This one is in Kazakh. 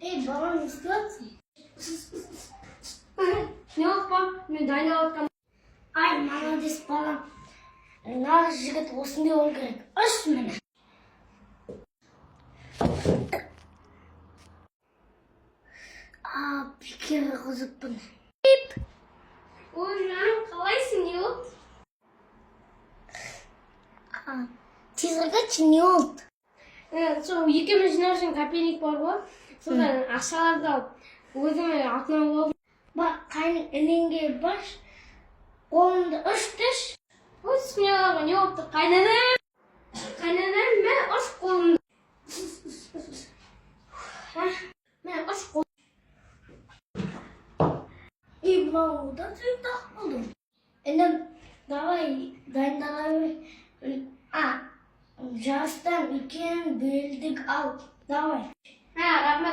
Балан не остается? Не опа, мен дайнаватам. Ай, молодец, балан. Наш жігіт осындай болу керек. Үш міне. Бекер қызықпын. Ой, жаным, қалайсың, не болды? Тез қайтшы, не болды? Сол екеуміз жиналған копейник бар ғой. Содан ақшаларды алып, өзіме атынан болдым. Қайның інеңге баш, қолымды үштіш. Ой, түсіне не болыпты? Қайнанам, мен үш қолымды. Мен үш қолымды. Мынау да сұйықтақ болдым. Інім, давай дайындалай. Жарыстан үлкен белдік ал. Давай. Рахмет.